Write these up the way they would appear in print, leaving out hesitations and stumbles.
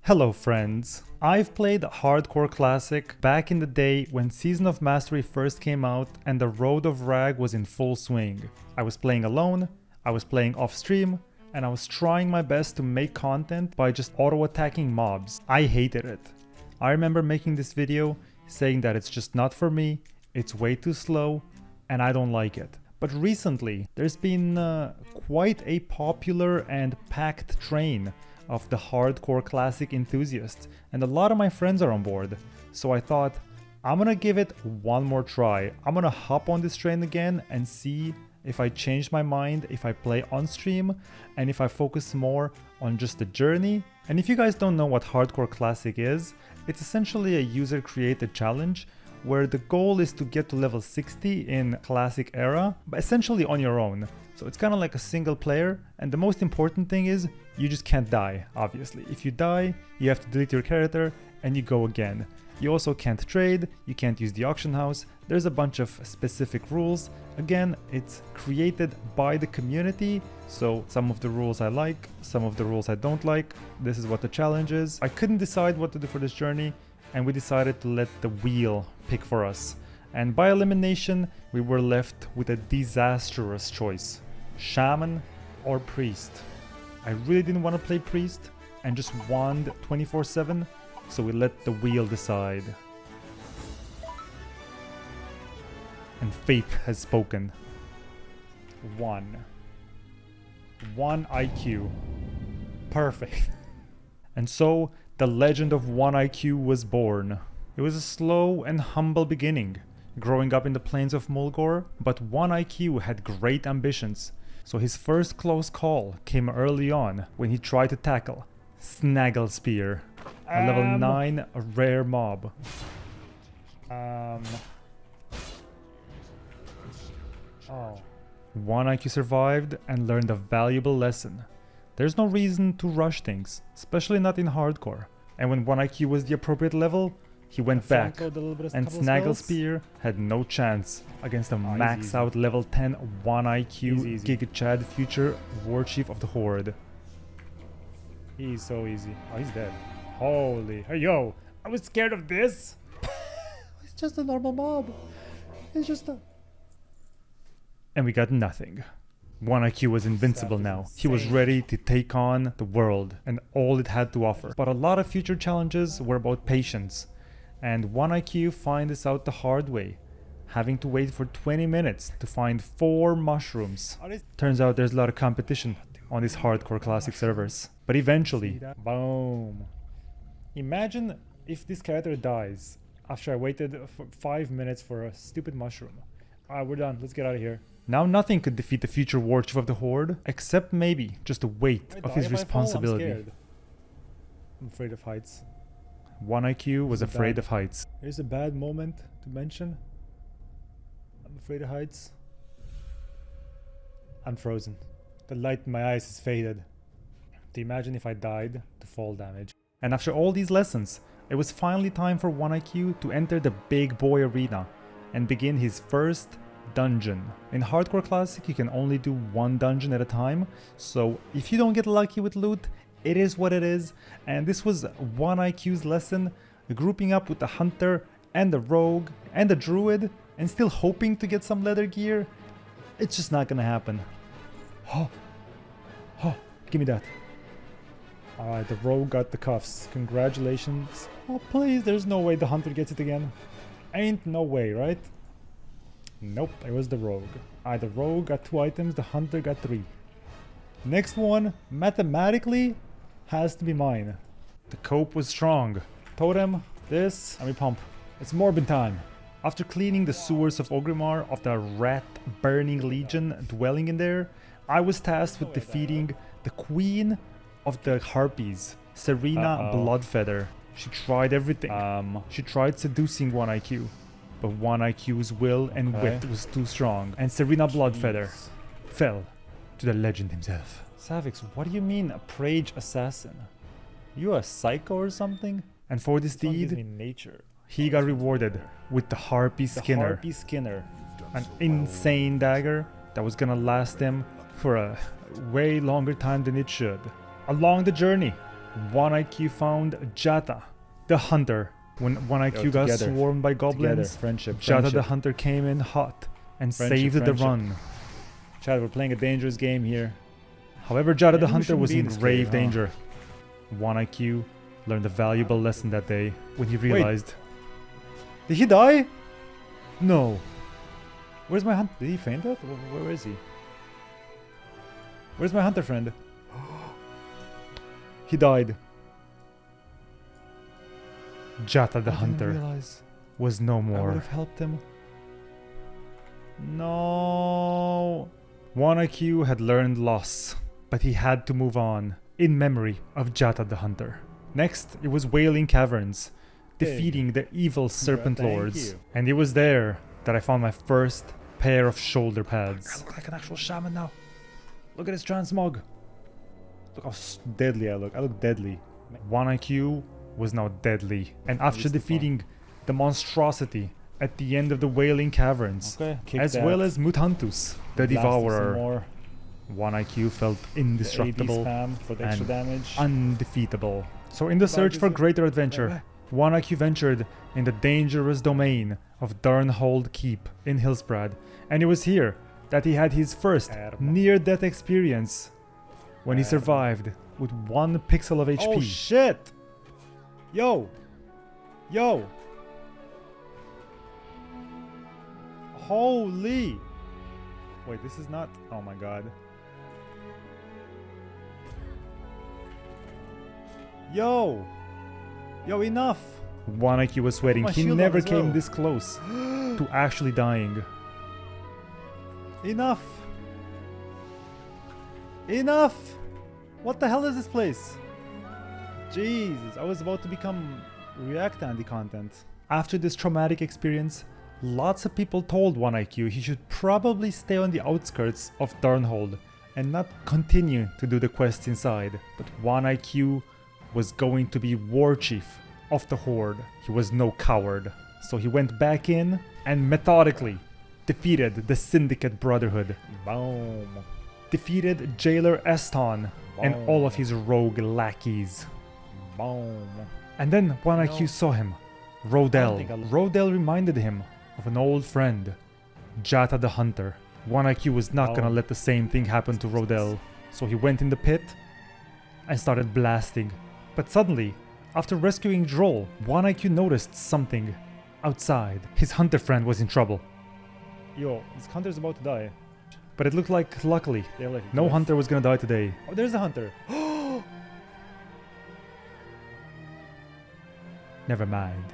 Hello friends, I've played Hardcore Classic back in the day when Season of Mastery first came out and the Road of Rag was in full swing. I was playing alone, I was playing off stream, and I was trying my best to make content by just auto-attacking mobs. I hated it. I remember making this video saying that it's just not for me, it's way too slow, and I don't like it. But recently, there's been quite a popular and packed train of the Hardcore Classic enthusiasts, and a lot of my friends are on board. So I thought, I'm gonna give it one more try. I'm gonna hop on this train again and see if I change my mind, if I play on stream, and if I focus more on just the journey. And if you guys don't know what Hardcore Classic is, it's essentially a user-created challenge where the goal is to get to level 60 in Classic era, but essentially on your own. So it's kind of like a single player, and the most important thing is you just can't die, obviously. If you die, you have to delete your character and you go again. You also can't trade, you can't use the auction house, there's a bunch of specific rules. Again, it's created by the community, so some of the rules I like, some of the rules I don't like. This is what the challenge is. I couldn't decide what to do for this journey, and we decided to let the wheel pick for us. And by elimination, we were left with a disastrous choice. Shaman or priest. I really didn't want to play priest and just wand 24/7, so we let the wheel decide. And fate has spoken. One IQ. Perfect. And so the legend of Oneiq was born. It was a slow and humble beginning, growing up in the plains of Mulgore, but Oneiq had great ambitions. So his first close call came early on when he tried to tackle Snaggle Spear, a level 9 rare mob. Oneiq survived and learned a valuable lesson. There's no reason to rush things, especially not in hardcore. And when Oneiq was the appropriate level, he went back, and Snaggle Spear had no chance against a max out level 10 Oneiq Giga Chad future War Chief of the Horde. He's so easy. Oh, he's dead. Holy, hey yo, I was scared of this. It's just a normal mob. It's just a... And we got nothing. Oneiq was invincible now. He was ready to take on the world and all it had to offer. But a lot of future challenges were about patience. And Oneiq found this out the hard way, having to wait for 20 minutes to find 4 mushrooms. Turns out there's a lot of competition on these hardcore classic servers. But eventually, boom. Imagine if this character dies after I waited for 5 minutes for a stupid mushroom. Alright, we're done. Let's get out of here. Now nothing could defeat the future war chief of the Horde, except maybe just the weight of his responsibility. I'm afraid of heights. Oneiq was afraid of heights. Here's a bad moment to mention. I'm afraid of heights. I'm frozen. The light in my eyes is faded. To imagine if I died to fall damage. And after all these lessons, it was finally time for Oneiq to enter the big boy arena and begin his first dungeon. In Hardcore Classic, you can only do 1 dungeon at a time, so if you don't get lucky with loot, it is what it is. And this was Oneiq's lesson, grouping up with the hunter and the rogue and the druid and still hoping to get some leather gear. It's just not gonna happen. Oh, give me that. Alright, the rogue got the cuffs. Congratulations. Oh please, there's no way the hunter gets it again. Ain't no way, right? Nope, it was the rogue. Alright, the rogue got 2 items, the hunter got 3. Next one, mathematically, has to be mine. The cope was strong. Totem, this, and we pump. It's Morbid time. After cleaning the sewers of Orgrimmar of the rat-burning legion dwelling in there, I was tasked with defeating the queen of the harpies, Serena Bloodfeather. She tried everything. She tried seducing Oneiq, but Oneiq's will and wit was too strong, and Serena Bloodfeather fell to the legend himself. Savix, what do you mean a Prage assassin? You a psycho or something? And for this deed, he got rewarded with the Harpy Skinner. An insane dagger that was gonna last him for a way longer time than it should. Along the journey, Oneiq found Jata, the hunter. When Oneiq got swarmed by goblins, Jata the hunter came in hot and saved the run. Chad, we're playing a dangerous game here. However, Jata the hunter was in grave danger. Oneiq learned a valuable lesson that day when he realized... Did he die? No. Where's my hunter? Did he faint out? Where is he? Where's my hunter friend? He died. Jata the hunter was no more. I would have helped him. No. Oneiq had learned loss, but he had to move on in memory of Jata the hunter. Next, it was Wailing Caverns, defeating the evil serpent lords. And it was there that I found my first pair of shoulder pads. I look like an actual shaman now. Look at his transmog. Look how deadly I look. I look deadly. Oneiq was now deadly, and after defeating the monstrosity at the end of the Wailing Caverns, as well as Mutantus, the Devourer, Oneiq felt indestructible for the extra damage. Undefeatable. So in the search for greater adventure, Oneiq ventured in the dangerous domain of Darkshire Keep in Hillsbrad, and it was here that he had his first near-death experience when he survived with 1 pixel of HP. Oh shit! Yo! Yo! Holy! Wait, this is not... Oh my god. Yo! Yo, enough! Oneiq was sweating. He never came this close to actually dying. Enough! Enough! What the hell is this place? Jesus, I was about to become React Andy content. After this traumatic experience, lots of people told Oneiq he should probably stay on the outskirts of Darnhold and not continue to do the quests inside. But Oneiq was going to be war chief of the Horde. He was no coward. So he went back in and methodically defeated the Syndicate Brotherhood. Boom. Defeated Jailer Eston and all of his rogue lackeys. Boom. And then Oneiq saw him, Rodell. Rodell reminded him of an old friend, Jata the Hunter. Oneiq was not gonna let the same thing happen to Rodell, so he went in the pit and started blasting. But suddenly, after rescuing Droll, Oneiq noticed something outside. His hunter friend was in trouble. Yo, this hunter's about to die. But it looked like, luckily, no hunter was gonna die today. Oh, there's a hunter. Never mind.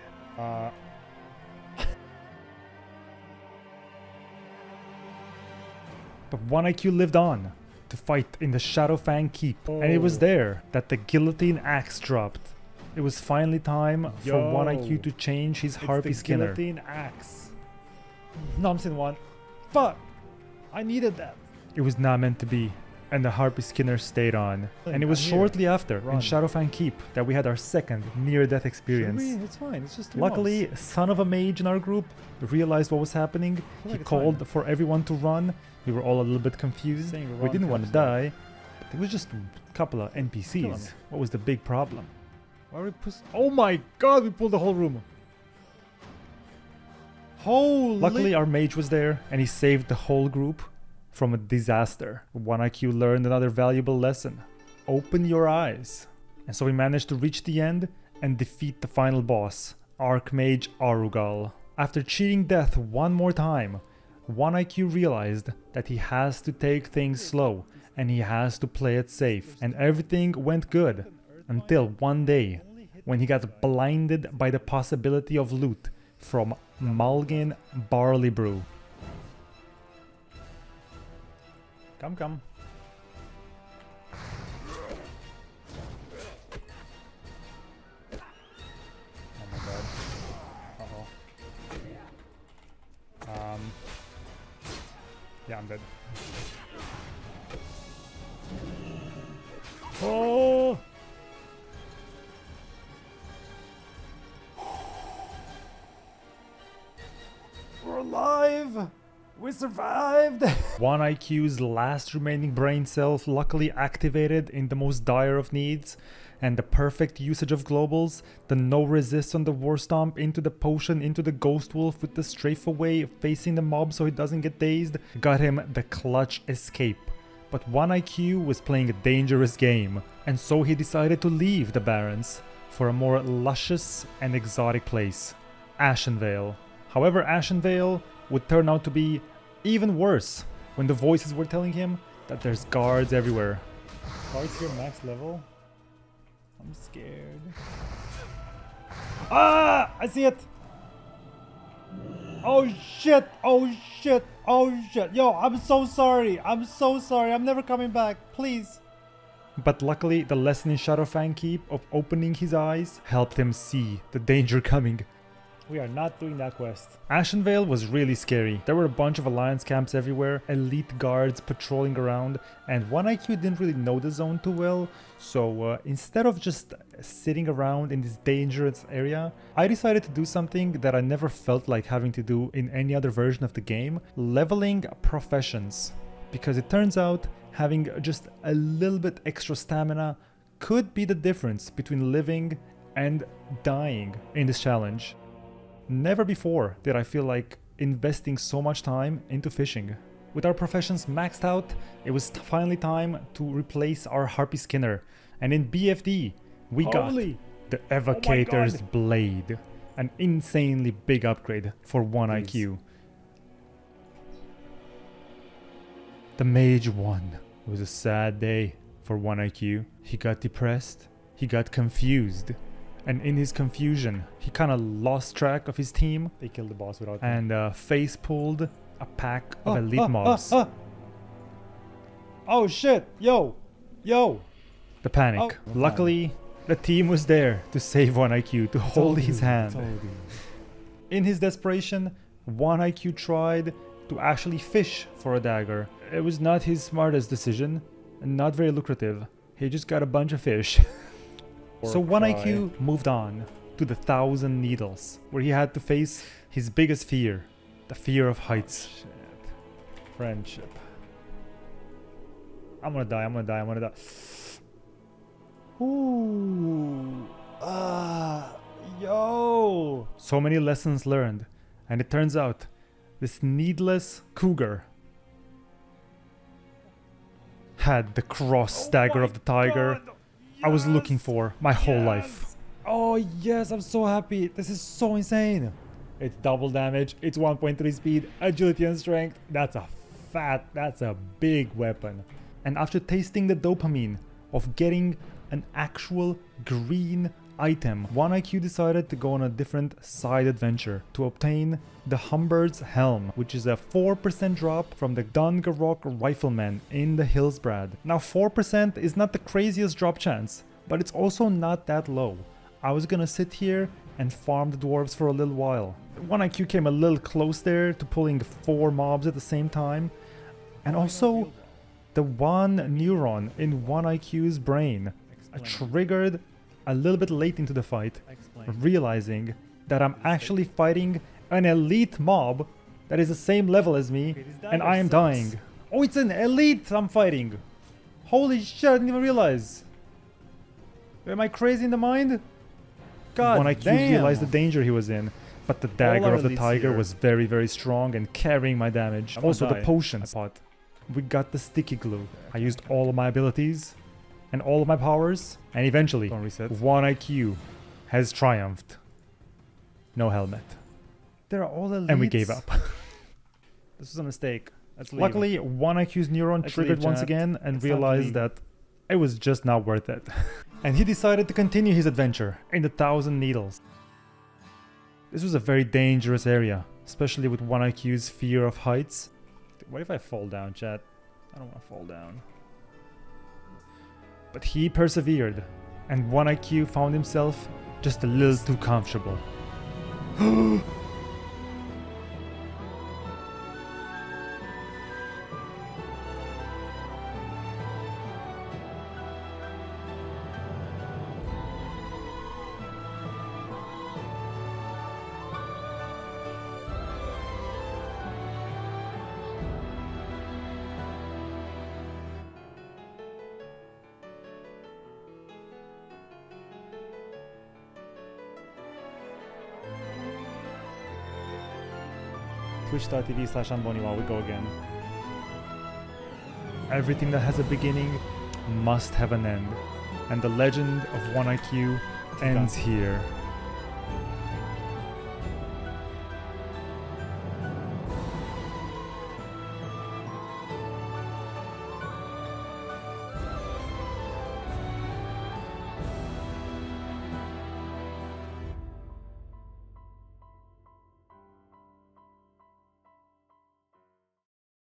But Oneiq lived on to fight in the Shadowfang Keep. And it was there that the guillotine axe dropped. It was finally time for Oneiq to change his Harpy Skinner. Guillotine axe. No, I'm saying one. Fuck! I needed that. It was not meant to be, and the Harpy Skinner stayed on. And it was shortly after, in Shadowfang Keep, that we had our second near-death experience. It's fine, it's just 2 Luckily, months. son of a mage in our group realized what was happening. He called for everyone to run. We were all a little bit confused. We didn't want to die. It was just a couple of NPCs. What was the big problem? Why are we oh my god, we pulled the whole room. Holy! Luckily, our mage was there, and he saved the whole group from a disaster. Oneiq learned another valuable lesson. Open your eyes. And so we managed to reach the end and defeat the final boss, Archmage Arugal. After cheating death one more time, Oneiq realized that he has to take things slow and he has to play it safe. And everything went good until one day when he got blinded by the possibility of loot from Malgin Barley Brew. Come. Oh my god. Uh-oh. Yeah, I'm dead. Oh! We're alive! We survived! Oneiq's last remaining brain cell luckily activated in the most dire of needs, and the perfect usage of globals, the no resist on the war stomp into the potion into the ghost wolf with the strafe away facing the mob so he doesn't get dazed, got him the clutch escape. But Oneiq was playing a dangerous game, and so he decided to leave the Barrens for a more luscious and exotic place, Ashenvale. However, Ashenvale would turn out to be even worse when the voices were telling him that there's guards everywhere. Guards here max level? I'm scared. Ah! I see it! Oh shit! Oh shit! Oh shit! Yo, I'm so sorry! I'm so sorry! I'm never coming back! Please! But luckily, the lesson in Shadowfang Keep of opening his eyes helped him see the danger coming. We are not doing that quest. Ashenvale was really scary. There were a bunch of alliance camps everywhere, elite guards patrolling around, and Oneiq didn't really know the zone too well, so instead of just sitting around in this dangerous area, I decided to do something that I never felt like having to do in any other version of the game, leveling professions. Because it turns out having just a little bit extra stamina could be the difference between living and dying in this challenge. Never before did I feel like investing so much time into fishing. With our professions maxed out, it was finally time to replace our Harpy Skinner. And in BFD, we got the Evocator's Blade, an insanely big upgrade for Oneiq. The Mage won. It was a sad day for Oneiq. He got depressed, he got confused. And in his confusion, he kind of lost track of his team. They killed the boss without and face pulled a pack of elite mobs. Oh shit! Yo! Yo! The panic. Luckily, the team was there to save Oneiq, to hold his hand. In his desperation, Oneiq tried to actually fish for a dagger. It was not his smartest decision, and not very lucrative. He just got a bunch of fish. So Oneiq moved on to the 1,000 Needles, where he had to face his biggest fear, the fear of heights. Oh, shit. Friendship. I'm gonna die, I'm gonna die, I'm gonna die. Ooh. Yo. So many lessons learned, and it turns out this needless cougar had the cross dagger of the tiger I was looking for my whole life. Oh yes, I'm so happy. This is so insane. It's double damage, it's 1.3 speed, agility and strength. That's a big weapon. And after tasting the dopamine of getting an actual green item, Oneiq decided to go on a different side adventure to obtain the Humbert's Helm, which is a 4% drop from the Dungarok Rifleman in the Hillsbrad. Now 4% is not the craziest drop chance, but it's also not that low. I was gonna sit here and farm the dwarves for a little while. Oneiq came a little close there to pulling 4 mobs at the same time, and also the one neuron in Oneiq's brain triggered a little bit late into the fight, realizing that I'm actually fighting an elite mob that is the same level as me, and I am dying. Oh, it's an elite I'm fighting! Holy shit, I didn't even realize! Am I crazy in the mind? God Oneiq realized the danger he was in, but the dagger of the tiger was very, very strong and carrying my damage. Also the potion pot. We got the sticky glue. I used all of my abilities and all of my powers, and eventually Oneiq has triumphed. No helmet. They're all elites. And we gave up. This was a mistake. Luckily, Oneiq's neuron triggered once again and realized that it was just not worth it. And he decided to continue his adventure in the 1,000 Needles. This was a very dangerous area, especially with Oneiq's fear of heights. What if I fall down, chat? I don't want to fall down. But he persevered, and Oneiq found himself just a little too comfortable. twitch.tv/anboniwow, we go again. Everything that has a beginning must have an end, and the legend of Oneiq ends here.